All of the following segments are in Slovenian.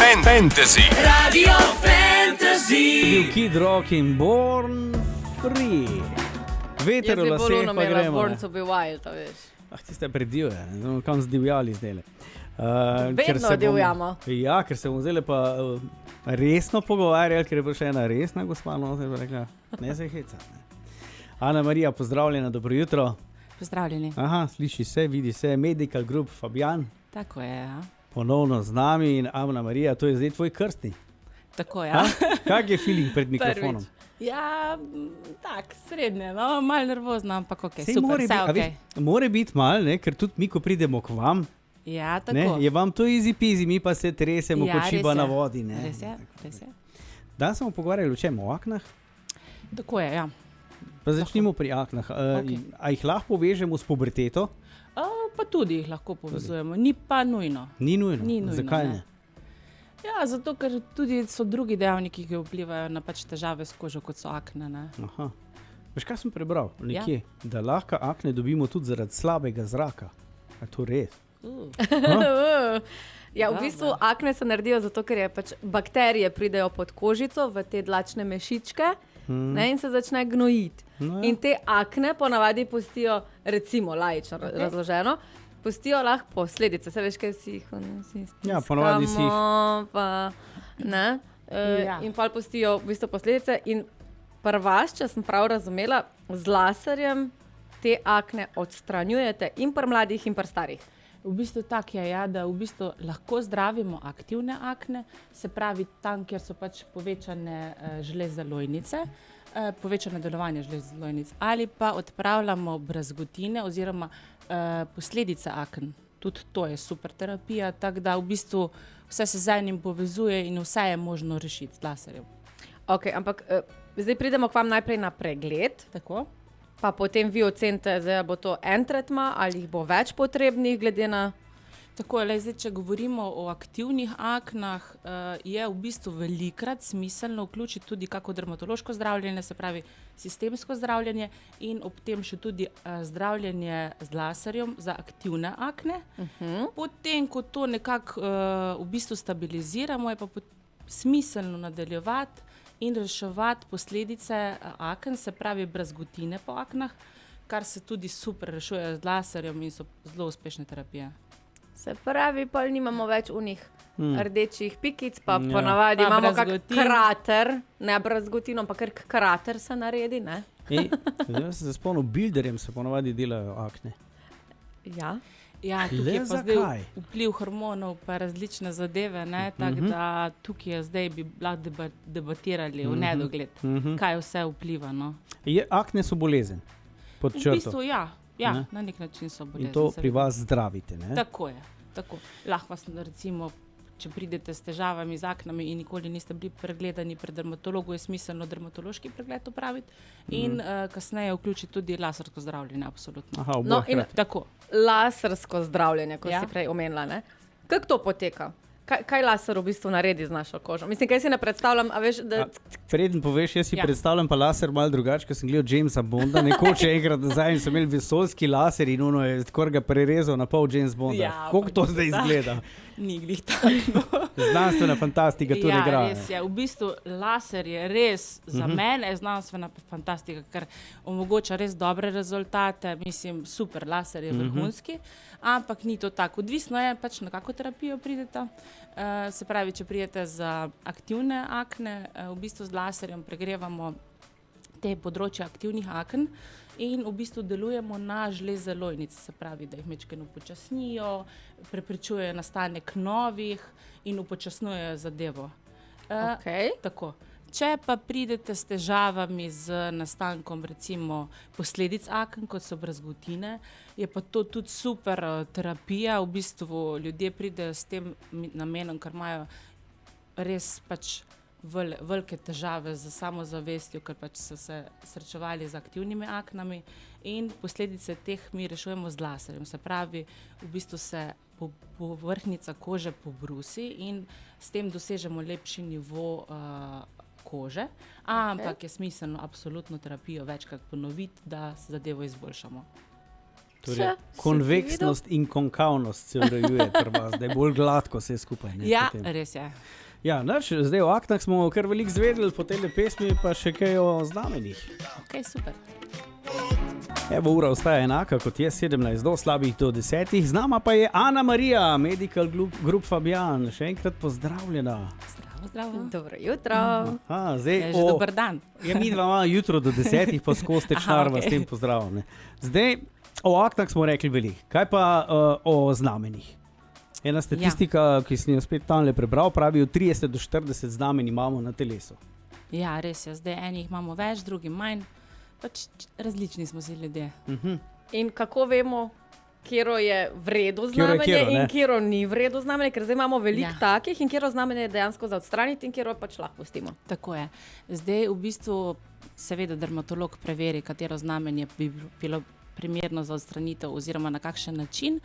Fantasy. Radio Fantasy. Bil Kid Rock in Born Free. Veter v laseh pa gremo. Born to be wild, a veš. Tiste predivje, kam zdivjali zdaj. Vedno divjamo. Ja, ker se bomo zdaj pa resno pogovarjali, ker je pa še ena resna gospa, no, se je rekla, ne se heca. Ana Marija, pozdravljena, dobro jutro. Pozdravljeni. Aha, sliši se, vidi se, Medical Group Fabijan. Tako je, ja. Ponovno z nami in Ana Marija, to je zdaj tvoj krstni. Tako je, ja. Kak je feeling pred mikrofonom? Ja, tak, srednje, no, malo nervozno, ampak ok, Sej super, vse ok. More biti malo, ne, ker tudi mi, ko pridemo k vam, Ja, tako. ne, je vam to easy peasy, mi pa se tresemo Ja, kot šiba res je. na vodi. Ne. Res je, res je. Danes smo pogovarjali o čem? O aknah? Tako je, ja. Pa začnimo pri aknah. Okej. A jih lahko povežemo s puberteto? Pa tudi jih lahko povezujemo, ni pa nujno. Ni nujno. Ni nujno, Zakaj ne? Ja, zato, ker tudi so drugi dejavniki, ki vplivajo na pač težave s kožo, kot so akne, ne. Aha. Veš, kaj sem prebral nekje? Da lahko akne dobimo tudi zaradi slabega zraka. A to res? Ja, v bistvu akne se naredijo zato, ker je pač bakterije pridejo pod kožico v te dlačne mešičke, ne, in se začne gnojiti. No, ja. In te akne ponavadi pustijo, recimo laično razloženo, pustijo lahko posledice. Se veš, kaj si jih Ja, ponavadi si jih. pa, ne, Ja. in pol pustijo v bistvu posledice. In prvaš, če sem prav razumela, z laserjem te akne odstranjujete in pri mladih in pri starih. V bistvu tak je, ja, da v bistvu lahko zdravimo aktivne akne, se pravi tam, kjer so pač povečane žlezne lojnice, povečane delovanje žleznih lojnic, ali pa odpravljamo brazgotine oziroma posledice aken. Tudi to je super terapija, tako da v bistvu vse se z enim povezuje in vse je možno rešiti z laserjem. Ok, ampak zdaj pridemo k vam najprej na pregled, Tako? pa potem vi ocenite, zdaj ali bo to en tretma ali jih bo več potrebnih, glede na. Tako, zdaj, če govorimo o aktivnih aknah, je v bistvu velikrat smiselno vključiti tudi kako dermatološko zdravljenje, se pravi sistemsko zdravljenje in ob tem še tudi zdravljenje z laserjem za aktivne akne. Potem, ko to nekako v bistvu stabiliziramo, je pa smiselno nadaljevati in reševati posledice aken, se pravi brazgotine po aknah, kar se tudi super rešuje z laserjem in so zelo uspešne terapije. Se pravi, pa nimamo več unih rdečih pikic, pa Ja. ponavadi Pa imamo kak brazgotin. krater, ne brazgotino, pa kar krater se naredi, ne? Zdaj sem se spomnil, builderjem se ponavadi delajo akne. Ja. Ja, Le tukaj je pa zdaj zakaj? vpliv hormonov pa različne zadeve, ne, tako da tukaj je zdaj bi lahko debatirali v nedogled, kaj vse vpliva, no. Akne so bolezen, pod V črto. bistvu Ne. ja, na nek način so bolezni. In to seveda. pri vas zdravite, ne? Tako je, tako. Lahko vas recimo, če pridete s težavami z aknami in nikoli niste bili pregledani pri dermatologu, je smiselno dermatološki pregled opraviti in kasneje vključiti tudi lasersko zdravljenje, absolutno. Aha, No, oboje in hkrati. Tako. Lasersko zdravljenje, kot Ja. si prej omenila, ne? Kako to poteka? Kaj laser v bistvu naredi z našo kožo? Mislim, kaj si ne predstavljam, a veš, da. Preden poveš, jaz si Ja. predstavljam pa laser malo drugače, ker sem gledal Jamesa Bonda, nekoč enkrat nazaj in so imeli vesoljski laser in ono je tako ga prerezal na pol James Bonda. Ja, Kako to zdaj da. izgleda? Ni glih tako. Znanstvena fantastika to ne Ja, igra. res je. V bistvu laser je res za mene znanstvena fantastika, ker omogoča res dobre rezultate. Mislim, super, laser je vrhunski, ampak ni to tako. Odvisno je pač na kako terapijo pridete. Se pravi, če pridete za aktivne akne, v bistvu z laserjem pregrevamo te področja aktivnih aken in v bistvu delujemo na žlezne lojnice, se pravi, da jih majčkeno upočasnijo, preprečujejo nastanek novih in upočasnjujejo zadevo. Okay. Tako. Če pa pridete s težavami z nastankom recimo posledic aken, kot so brazgotine, je pa to tudi super terapija. V bistvu ljudje pridejo s tem namenom, ker imajo res pač velike težave z samozavestjo, ker pač so se srečevali z aktivnimi aknami in posledice teh mi rešujemo z laserjem. Se pravi, v bistvu se povrhnjica kože pobrusi in s tem dosežemo lepši nivo kože, ampak je smiselno absolutno terapijo večkrat ponoviti, da se zadevo izboljšamo. Torej, konveksnost in konkavnost se urejuje pri vas, da je bolj gladko vse skupaj. Ne, Ja, potem. res je. Ja, zdaj o aknah smo kar veliko zvedeli, po tej pesmi pa še kaj o znamenjih. Okay, super. Evo, ura ostaja enaka kot je, 17 do slabih do 10. Z nama pa je Ana Marija, Medical Group Fabian. Še enkrat pozdravljena. Zdravo. Dobro jutro. Zdaj, Je že dober dan. Ja, mi dva imamo jutro do 10, pa skozi tečnar vas s tem pozdravljam. Ne. Zdaj, o aknah smo rekli veliko. Kaj pa o znamenjih? Ena statistika, ki sem jo spet tamle prebral, pravi, od 30 do 40 znamen imamo na telesu. Ja, res je. Zdaj enih imamo več, drugi manj. Pač različni smo si ljudje. In kako vemo, kjero je v redu Kjero je znamenje kjero, ne? in kjero ni v redu znamenje, ker zdaj imamo veliko takih in kjero znamenje je dejansko za odstraniti in kjero pač lahko pustimo. Tako je. Zdaj v bistvu seveda dermatolog preveri, katero znamenje bi bilo primerno za odstranitev oziroma na kakšen način.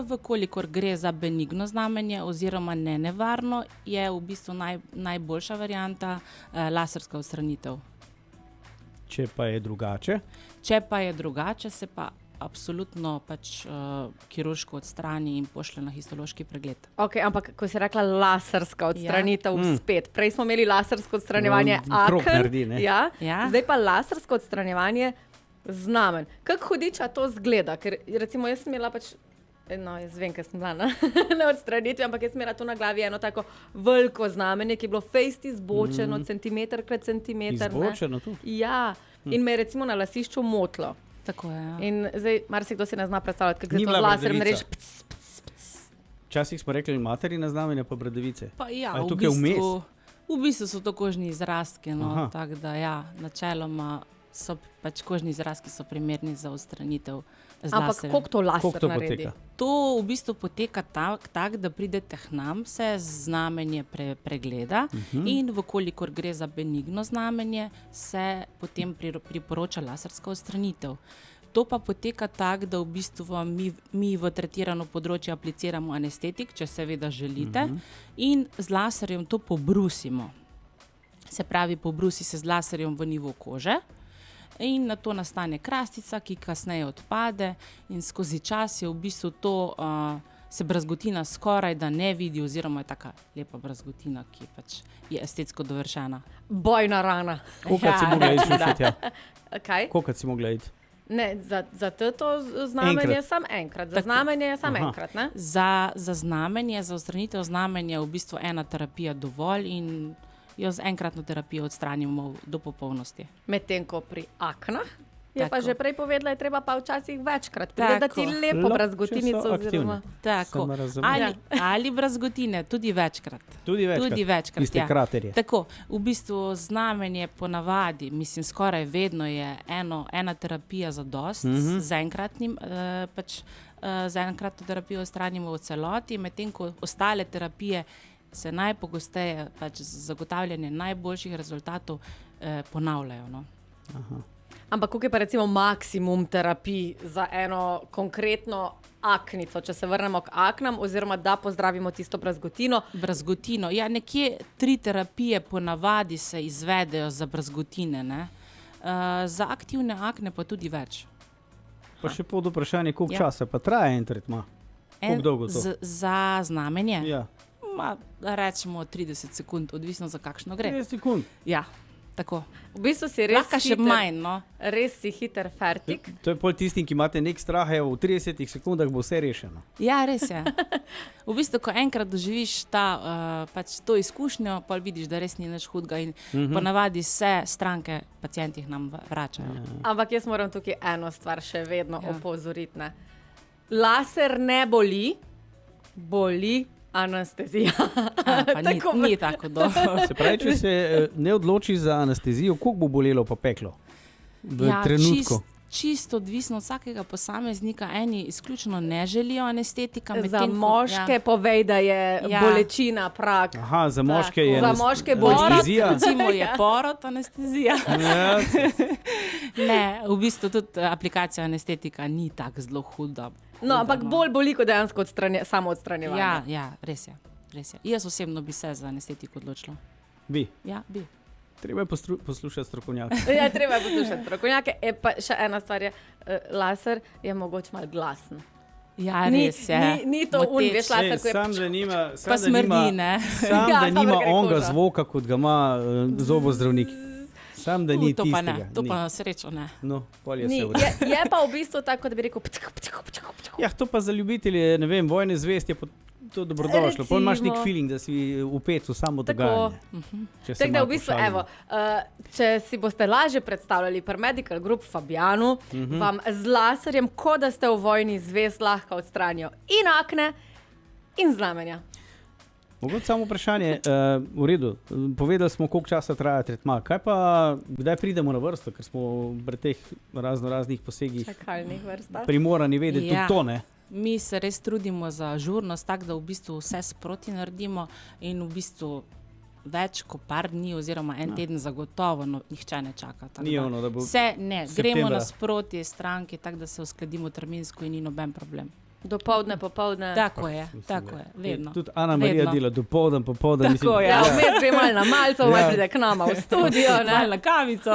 Vkolikor gre za benigno znamenje oziroma nevarno, je v bistvu najboljša varianta laserska odstranitev. Če pa je drugače? Če pa je drugače, se pa absolutno pač kirurško odstrani in pošlje na histološki pregled. Ok, ampak ko si rekla laserska odstranitev spet, prej smo imeli lasersko odstranjevanje krog aken, naredi, ne? Ja. Zdaj pa lasersko odstranjevanje znamen. Kako hudiča to zgleda? Ker recimo jaz sem imela pač, jaz vem, ker sem bila na odstranitvi, ampak jaz sem imela tu na glavi eno tako veliko znamenje, ki je bilo fejst izbočeno, centimeter krat centimeter. Izbočeno tu? Ja, in me je recimo na lasišču motlo. Tako je. Ja. In zdaj marsikdo si ne zna predstavljati, kako Ni se to bila z laserjem bradavica. reši. Včasih smo rekli materina znamenja pa bradavice. Pa ja, A je tukaj vmes? v bistvu so to kožni izrastki, Aha. tako da ja, načeloma so pač kožni izrastki so primerni za odstranitev z Ampak laserjem. koliko to laser Koliko to naredi? poteka? To v bistvu poteka tak, da pridete k nam, se znamenje pregleda in vkolikor gre za benigno znamenje, se potem priporoča laserska odstranitev. To pa poteka tako, da v bistvu vam mi v tretirano področje apliciramo anestetik, če seveda želite, in z laserjem to pobrusimo. Se pravi, pobrusi se z laserjem v nivo kože in na to nastane krastica, ki kasneje odpade in skozi čas je v bistvu to, se brazgotina skoraj da ne vidi oziroma je taka lepa brazgotina, ki pač je estetsko dovršena. Bojna rana. Kolikrat si mogla iti šušiti, ja? Kaj? Kolikrat si mogla iti? Ne, za to znamenje je samo enkrat. Za znamenje je samo enkrat, ne? Za znamenje, za odstranitev znamenja je v bistvu ena terapija dovolj in jo z enkratno terapijo odstranimo do popolnosti. Medtem ko pri aknah je pa Tako. že prej povedala, je treba pa včasih večkrat pregledati Tako. lepo Lahko, brazgotinico. če so aktivne. Oziroma, Tako. Sem razumel. Ali brazgotine, tudi večkrat. Tudi večkrat? Tudi večkrat, Tiste ja. kraterje. Tako, v bistvu znamenje ponavadi, mislim skoraj vedno je ena terapija za dost, z enkratnim, z enkratno terapijo odstranimo v celoti, medtem ko ostale terapije se najpogosteje pač z zagotavljanjem najboljših rezultatov ponavljajo. No. ampak koliko je pa recimo maksimum terapij za eno konkretno aknico, če se vrnemo k aknam, oziroma da pozdravimo tisto brazgotino. Brazgotino. Ja, nekje 3 terapije ponavadi se izvedejo za brazgotine, ne? Za aktivne akne pa tudi več. Pa še pod vprašanje, koliko Ja. časa pa traja en tretma? Koliko dolgo to? Za znamenje? Ja, Rečemo 30 sekund, odvisno za kakšno gre. 30 sekund. Ja, tako. V bistvu si res Lahko še manj, no. Res si hiter fertik. To je pol tistim, ki imate nek strah, evo, v 30 sekundah bo vse rešeno. Ja, res je. V bistvu, ko enkrat doživiš pač to izkušnjo, pa vidiš, da res ni nič hudega in ponavadi se stranke pacientih nam vračajo. Ampak jaz moram tukaj eno stvar še vedno opozoriti. Ne? Laser ne boli, boli anestezija. Pa ni tako dobro. Se pravi, če se ne odloči za anestezijo, koliko bo bolelo pa peklo v trenutku? Čisto odvisno od vsakega posameznika. Eni izključno ne želijo anestetika. Za moške povej, da je bolečina prak. Aha, za moške je Za moške boli. anestezija. Recimo je porod anestezija. Ja, Ne, v bistvu tudi aplikacija anestetika ni tako zelo huda. No, ampak bolj boli kot dejansko samo odstranjevanje. Ja, res je. Jaz osebno bi se za anestetiku odločila. bi. Ja, bi. Treba je poslušati strokovnjake. Ja, treba je poslušati strokovnjake. Pa še ena stvar je, laser je mogoče malo glasen. Ja, res je. Ni to veš, laser, ko je Sam da nima, pa smrdi, ne. Sam Ja, da nima dobro, onga koža. zvoka, kot ga ima zobozdravnik. Sam da ni To pa tistega. ne, to pa na srečo ne. No, pol je Ni. vse v redu. Je pa v bistvu tako, da bi rekel Ja, to pa za ljubitelje, ne vem, vojne zvest je to dobrodošlo. Pol imaš nek Recimo. feeling, da si vpet v samo Tako. dogajanje. Če se Tako da malo v bistvu, pošalimo. evo, če si boste lažje predstavljali pri Medical Group Fabianu, vam z laserjem, kot da ste v vojni zvezd, lahko odstranijo in akne in znamenja. Mogoče samo vprašanje, v redu, povedali smo, koliko časa traja tretma. Kaj pa, kdaj pridemo na vrsto, ker smo pri teh raznih posegih Čakalnih vrstah. primorani vedeti Ja. tudi to, ne? Mi se res trudimo za ažurnost, tako da v bistvu vse sproti naredimo in v bistvu več kot par dni oziroma en teden zagotovo nihče ne čaka. Tako Ni da ono, da bo vse ne, septembra. gremo nasproti stranki, tako da se uskladimo terminsko in ni noben problem. Dopoldne, popoldne. Tako je, Mislim, tako da- je, vedno. Tudi Ana Marija Vedno. dela dopoldan, popoldan. Tako je. Ja, vmes gre malo na malco, malo Ja. pride k nama v studio. Malo Ne? na kavico.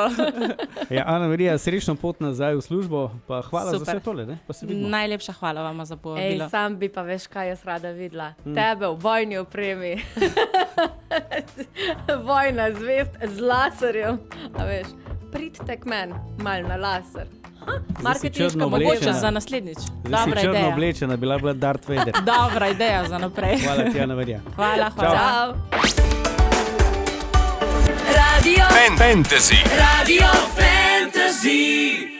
Ja, Ana Marija, srečno pot nazaj v službo, pa hvala Super. za vse tole, ne? Pa se vidimo. Najlepša hvala vam za Ej, povabilo. sam bi pa veš, kaj jaz rada videla. Tebe v vojni opremi. Vojna zvest z laserjem. A veš, pridite k meni, malo na laser. Marketinška črno Mogoče oblečena. za naslednjič. Zdaj Dobra si črno ideja. oblečena, bila Darth Vader. Dobra ideja za naprej. Hvala ti, Ana Marija. Hvala, hvala. Čau. Radio Fantasy. Radio Fantasy.